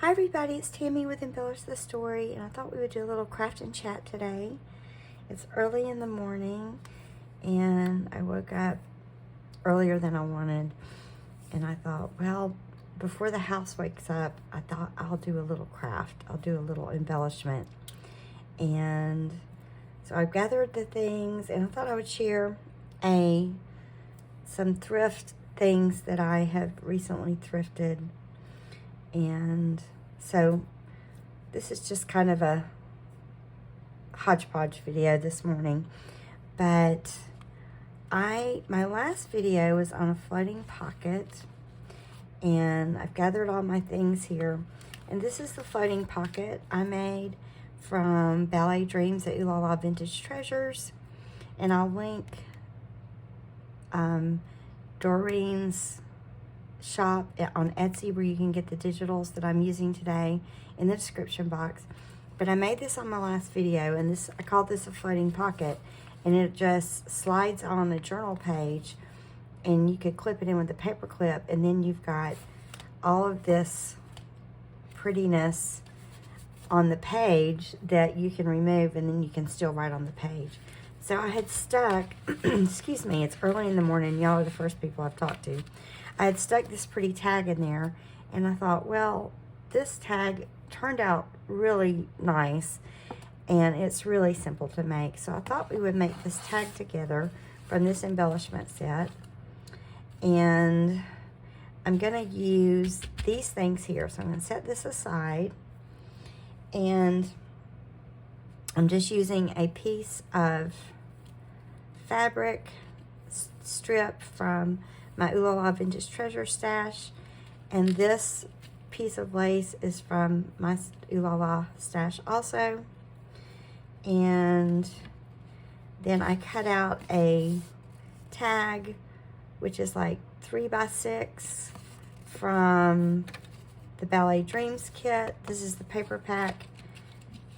Hi everybody, it's Tammy with Embellish the Story, and I thought we would do a little craft and chat today. It's early in the morning, and I woke up earlier than I wanted, and I thought, well, before the house wakes up, I thought I'll do a little craft. I'll do a little embellishment. And so I gathered the things, and I thought I would share some thrift things that I have recently thrifted. And so this is just kind of a hodgepodge video this morning, but my last video was on a floating pocket, and I've gathered all my things here, and this is the floating pocket I made from Ballet Dreams at Oohlala Vintage Treasures, and I'll link Doreen's shop on Etsy where you can get the digitals that I'm using today in the description box. But I made this on my last video, and I called this a floating pocket, and it just slides on a journal page, and you could clip it in with a paper clip, and then you've got all of this prettiness on the page that you can remove, and then you can still write on the page. So I had stuck excuse me, it's early in the morning, y'all are the first people I've talked to. I had stuck this pretty tag in there, and I thought, well, this tag turned out really nice, and it's really simple to make. So I thought we would make this tag together from this embellishment set, and I'm going to use these things here. So I'm going to set this aside, and I'm just using a piece of fabric strip from my Oohlala Vintage Treasure stash, and this piece of lace is from my Oohlala stash also. And then I cut out a tag, which is like 3x6 from the Ballet Dreams kit. This is the paper pack,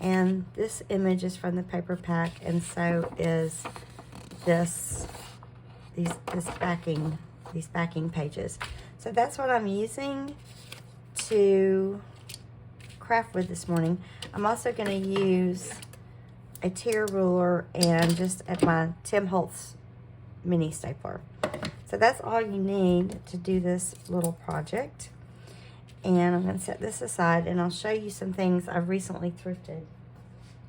and this image is from the paper pack, and so is these backing pages. So that's what I'm using to craft with this morning. I'm also going to use a tear ruler and just at my Tim Holtz mini stapler. So that's all you need to do this little project. And I'm going to set this aside, and I'll show you some things I've recently thrifted.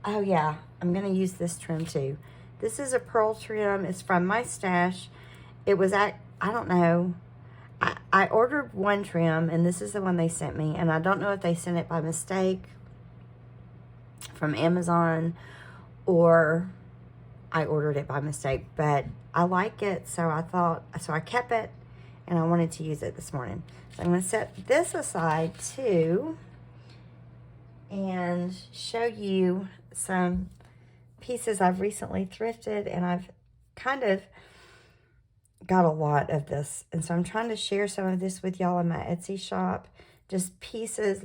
Oh yeah, I'm going to use this trim too. This is a pearl trim. It's from my stash. It was I don't know. I ordered one trim, and this is the one they sent me. And I don't know if they sent it by mistake from Amazon or I ordered it by mistake. But I like it, so I kept it, and I wanted to use it this morning. So I'm going to set this aside too and show you some pieces I've recently thrifted, and I've kind of got a lot of this, and so I'm trying to share some of this with y'all in my Etsy shop. Just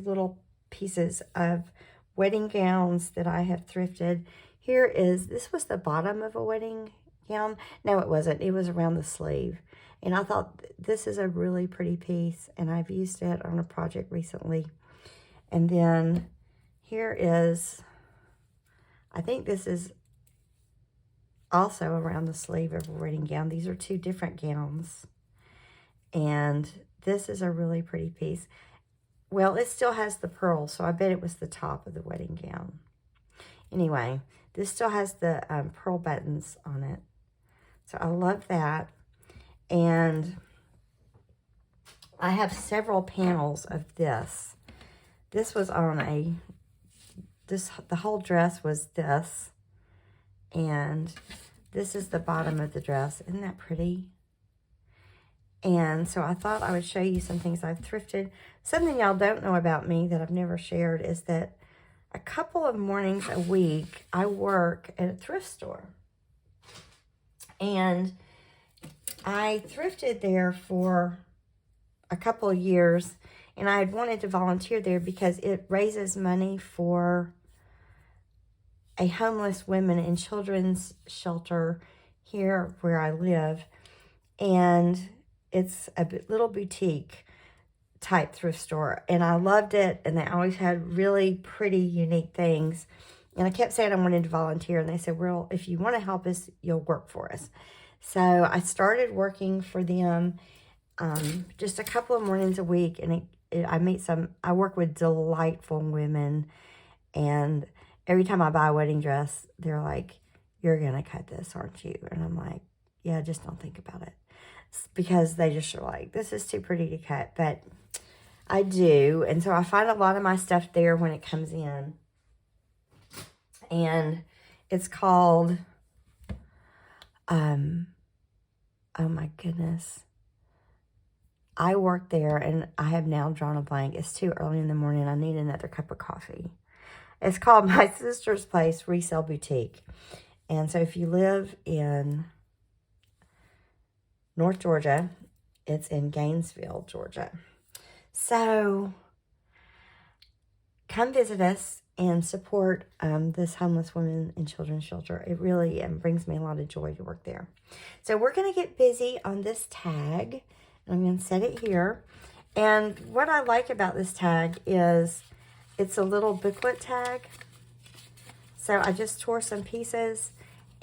little pieces of wedding gowns that I have thrifted. This was the bottom of a wedding gown. No, it wasn't. It was around the sleeve, and I thought this is a really pretty piece, and I've used it on a project recently. And then here is, I think this is also around the sleeve of a wedding gown. These are two different gowns, and this is a really pretty piece. Well, it still has the pearl, so I bet it was the top of the wedding gown. Anyway, this still has the pearl buttons on it, so I love that. And I have several panels of this. This was on the whole dress was this, and this is the bottom of the dress. Isn't that pretty? And so I thought I would show you some things I've thrifted. Something y'all don't know about me that I've never shared is that a couple of mornings a week, I work at a thrift store. And I thrifted there for a couple of years, and I had wanted to volunteer there because it raises money for a homeless women and children's shelter here where I live. And it's a little boutique type thrift store, and I loved it, and they always had really pretty, unique things. And I kept saying I wanted to volunteer, and they said, well, if you want to help us, you'll work for us. So I started working for them just a couple of mornings a week, and I work with delightful women, and every time I buy a wedding dress, they're like, you're going to cut this, aren't you? And I'm like, yeah, just don't think about it. Because they just are like, this is too pretty to cut. But I do. And so I find a lot of my stuff there when it comes in. And it's called, oh my goodness. I work there, and I have now drawn a blank. It's too early in the morning. I need another cup of coffee. It's called My Sister's Place Resale Boutique. And so if you live in North Georgia, it's in Gainesville, Georgia. So come visit us and support this homeless women and children's shelter. It really brings me a lot of joy to work there. So we're going to get busy on this tag. I'm going to set it here. And what I like about this tag is it's a little booklet tag. So I just tore some pieces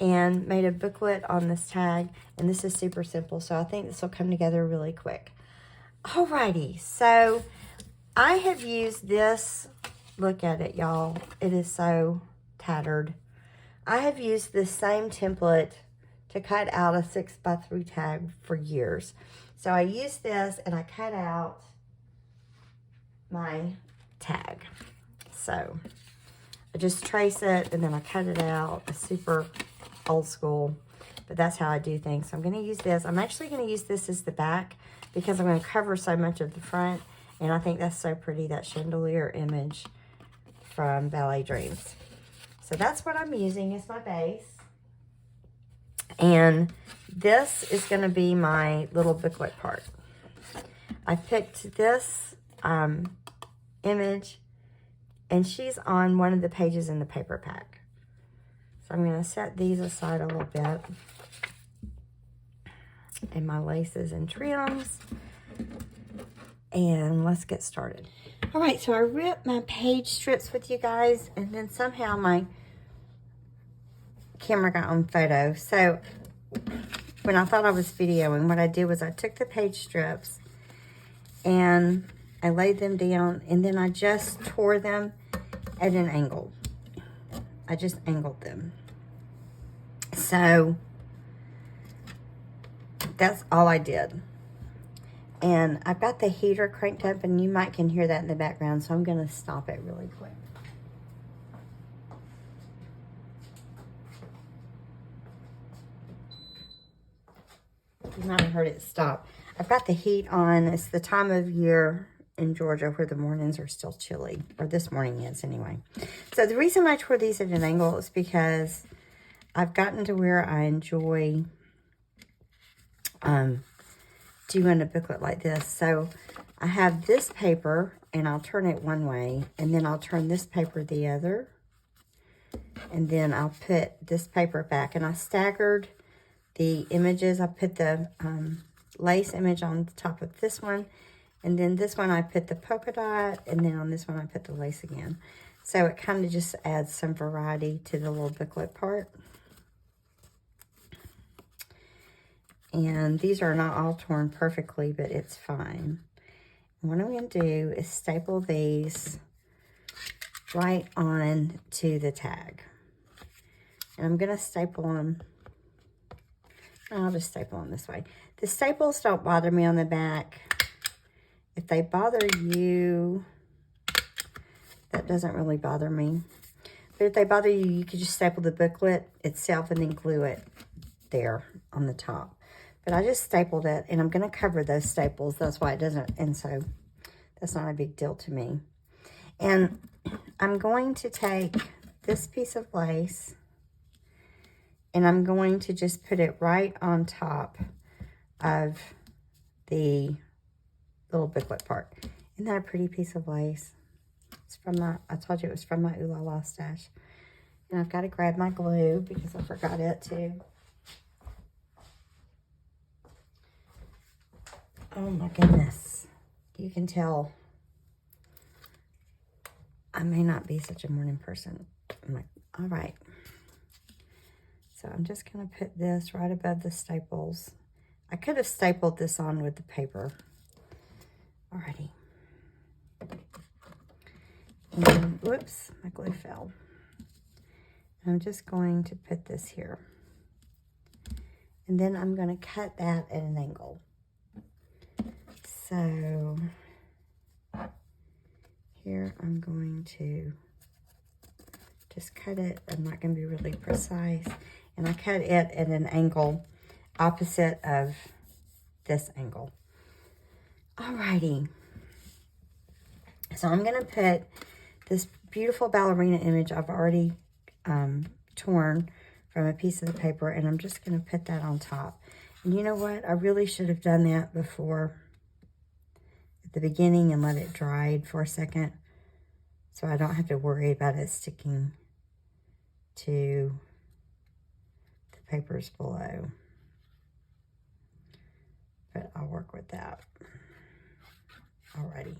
and made a booklet on this tag. And this is super simple. So I think this will come together really quick. Alrighty. So I have used this. Look at it, y'all. It is so tattered. I have used this same template to cut out a 6x3 tag for years. So I used this and I cut out my tag. So I just trace it and then I cut it out. It's super old school, but that's how I do things. So I'm going to use this. I'm actually going to use this as the back because I'm going to cover so much of the front. And I think that's so pretty, that chandelier image from Ballet Dreams. So that's what I'm using as my base. And this is going to be my little booklet part. I picked this image, and she's on one of the pages in the paper pack. So I'm going to set these aside a little bit. And my laces and trims. And let's get started. All right, so I ripped my page strips with you guys, and then somehow my camera got on photo. So when I thought I was videoing, what I did was I took the page strips and I laid them down, and then I just tore them at an angle. I just angled them. So that's all I did. And I've got the heater cranked up, and you might can hear that in the background, so I'm going to stop it really quick. You might have heard it stop. I've got the heat on. It's the time of year in Georgia where the mornings are still chilly, or this morning is anyway. So the reason I tore these at an angle is because I've gotten to where I enjoy doing a booklet like this. So I have this paper, and I'll turn it one way, and then I'll turn this paper the other, and then I'll put this paper back, and I staggered the images. I put the lace image on the top of this one, and then this one I put the polka dot, and then on this one I put the lace again. So it kind of just adds some variety to the little booklet part. And these are not all torn perfectly, but it's fine. And what I'm going to do is staple these right on to the tag. And I'm going to staple them. I'll just staple them this way. The staples don't bother me on the back. If they bother you, that doesn't really bother me. But if they bother you, you could just staple the booklet itself and then glue it there on the top. But I just stapled it, and I'm going to cover those staples. That's why it doesn't, and so that's not a big deal to me. And I'm going to take this piece of lace, and I'm going to just put it right on top of the little booklet part. Isn't that a pretty piece of lace? It's from my, I told you it was from my Oohlala stash. And I've got to grab my glue because I forgot it too. Oh my goodness. you can tell I may not be such a morning person. I'm like, all right. So I'm just going to put this right above the staples. I could have stapled this on with the paper. Alrighty. And whoops, my glue fell. I'm just going to put this here. And then I'm going to cut that at an angle. So here I'm going to just cut it. I'm not going to be really precise. And I cut it at an angle opposite of this angle. Alrighty. So I'm going to put this beautiful ballerina image I've already torn from a piece of the paper, and I'm just going to put that on top. And you know what? I really should have done that before at the beginning and let it dry for a second so I don't have to worry about it sticking to the papers below. But I'll work with that. Alrighty.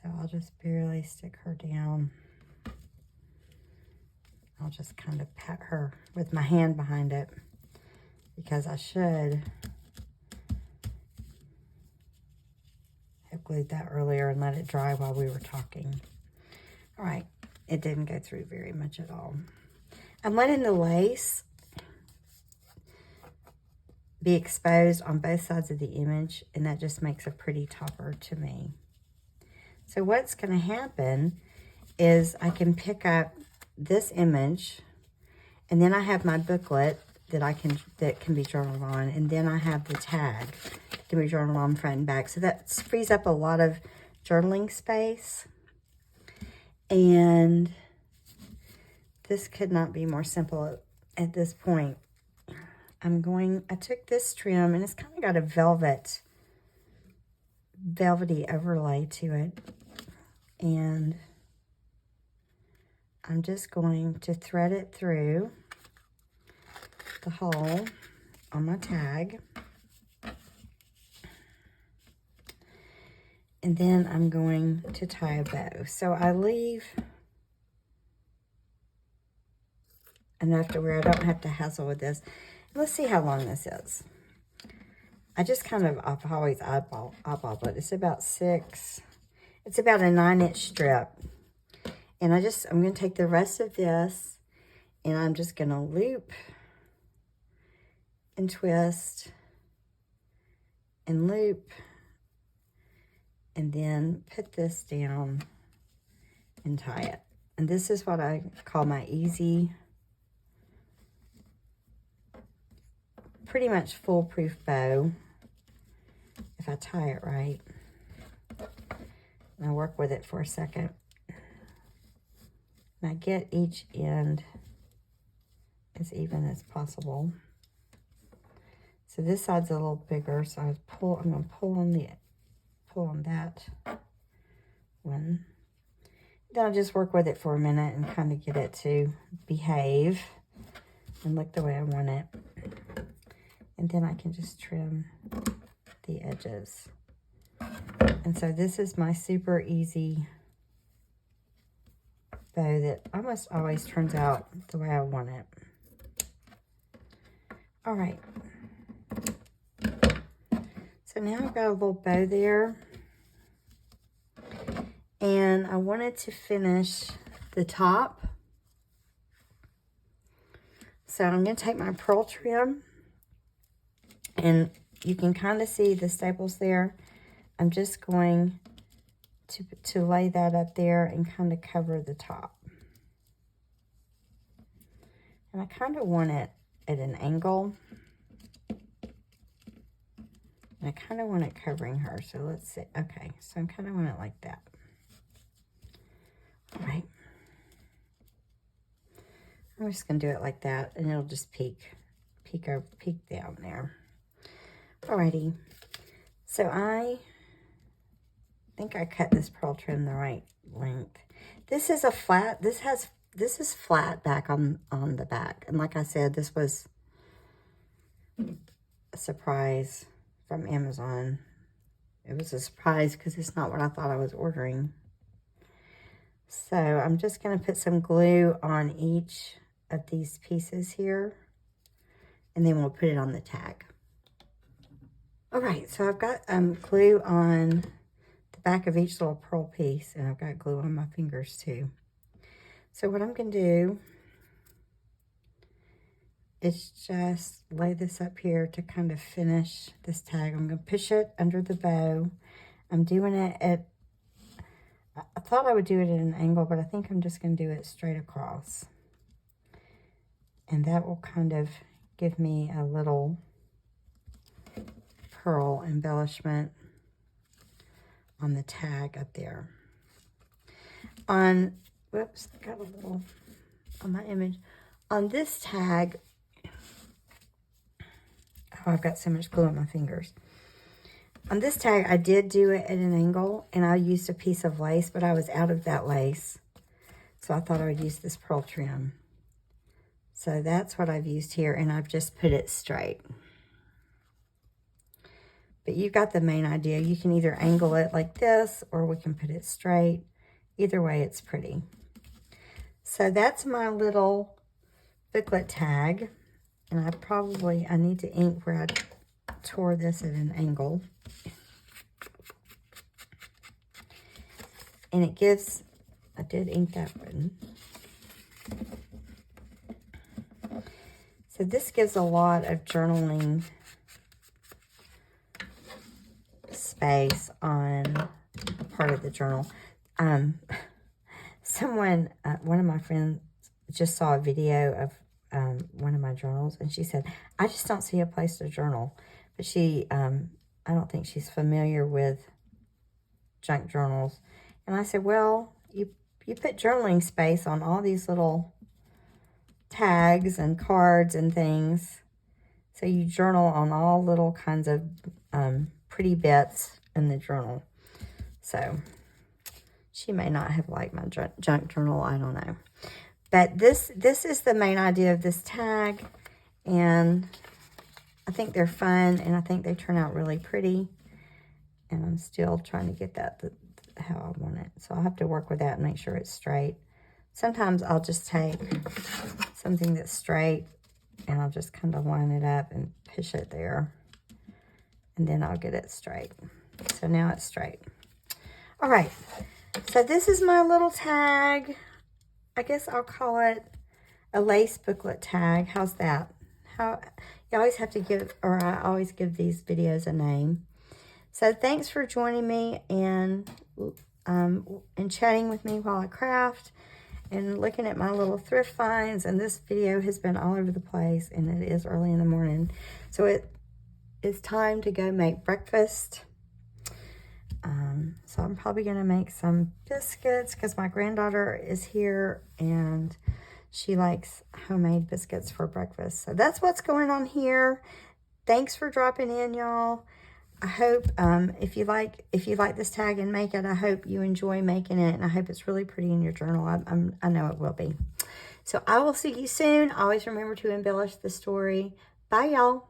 So I'll just barely stick her down. I'll just kind of pat her with my hand behind it because I should have glued that earlier and let it dry while we were talking. All right, it didn't go through very much at all. I'm letting the lace be exposed on both sides of the image, and that just makes a pretty topper to me. So what's going to happen is I can pick up this image, and then I have my booklet that can be journaled on, and then I have the tag that can be journaled on front and back. So that frees up a lot of journaling space, and this could not be more simple at this point. I took this trim, and it's kind of got a velvety overlay to it, and I'm just going to thread it through the hole on my tag, and then I'm going to tie a bow. So I leave enough to where I don't have to hassle with this. Let's see how long this is. I've always eyeball it. It's about a 9-inch strip. And I'm going to take the rest of this, and I'm just going to loop and twist and loop, and then put this down and tie it. And this is what I call my easy, pretty much foolproof bow, if I tie it right. And I work with it for a second. And I get each end as even as possible. So this side's a little bigger, so I'm going to pull on that one. Then I'll just work with it for a minute and kind of get it to behave and look the way I want it. And then I can just trim the edges. And so this is my super easy bow that almost always turns out the way I want it. All right. So now I've got a little bow there. And I wanted to finish the top. So I'm going to take my pearl trim, and you can kind of see the staples there. I'm just going to lay that up there and kind of cover the top. And I kind of want it at an angle. And I kind of want it covering her. So let's see. Okay, so I kind of want it like that. All right. I'm just going to do it like that, and it'll just peek down there. Alrighty. So I think I cut this pearl trim the right length. This is a flat. This is flat back on the back, and like I said, this was a surprise from Amazon. It was a surprise because it's not what I thought I was ordering. So I'm just going to put some glue on each of these pieces here, and then we'll put it on the tag. All right, so I've got glue on the back of each little pearl piece, and I've got glue on my fingers too. So what I'm going to do is just lay this up here to kind of finish this tag. I'm going to push it under the bow. I'm doing it at, I thought I would do it at an angle, but I think I'm just going to do it straight across. And that will kind of give me a little pearl embellishment on the tag up there. On, whoops, got a little on my image. On this tag, oh, I've got so much glue on my fingers. On this tag, I did do it at an angle, and I used a piece of lace, but I was out of that lace. So I thought I would use this pearl trim. So that's what I've used here, and I've just put it straight. But you got the main idea. You can either angle it like this, or we can put it straight. Either way, it's pretty. So that's my little booklet tag. And I need to ink where I tore this at an angle. And it gives, I did ink that one. So this gives a lot of journaling space on part of the journal. One of my friends just saw a video of one of my journals, and she said, I just don't see a place to journal. But she, I don't think she's familiar with junk journals. And I said, well, you put journaling space on all these little tags and cards and things. So you journal on all little kinds of pretty bits in the journal. So she may not have liked my junk journal. I don't know. But this is the main idea of this tag. And I think they're fun. And I think they turn out really pretty. And I'm still trying to get that how I want it. So I'll have to work with that and make sure it's straight. Sometimes I'll just take something that's straight and I'll just kind of line it up and push it there. And then I'll get it straight. So now it's straight. All right. So this is my little tag. I guess I'll call it a lace booklet tag. How's that? You always have to give, or I always give these videos a name. So thanks for joining me and chatting with me while I craft and looking at my little thrift finds. And this video has been all over the place, and it is early in the morning. So it is time to go make breakfast. So I'm probably going to make some biscuits because my granddaughter is here and she likes homemade biscuits for breakfast. So that's what's going on here. Thanks for dropping in, y'all. I hope if you like this tag and make it, I hope you enjoy making it, and I hope it's really pretty in your journal. I know it will be. So I will see you soon. Always remember to embellish the story. Bye, y'all.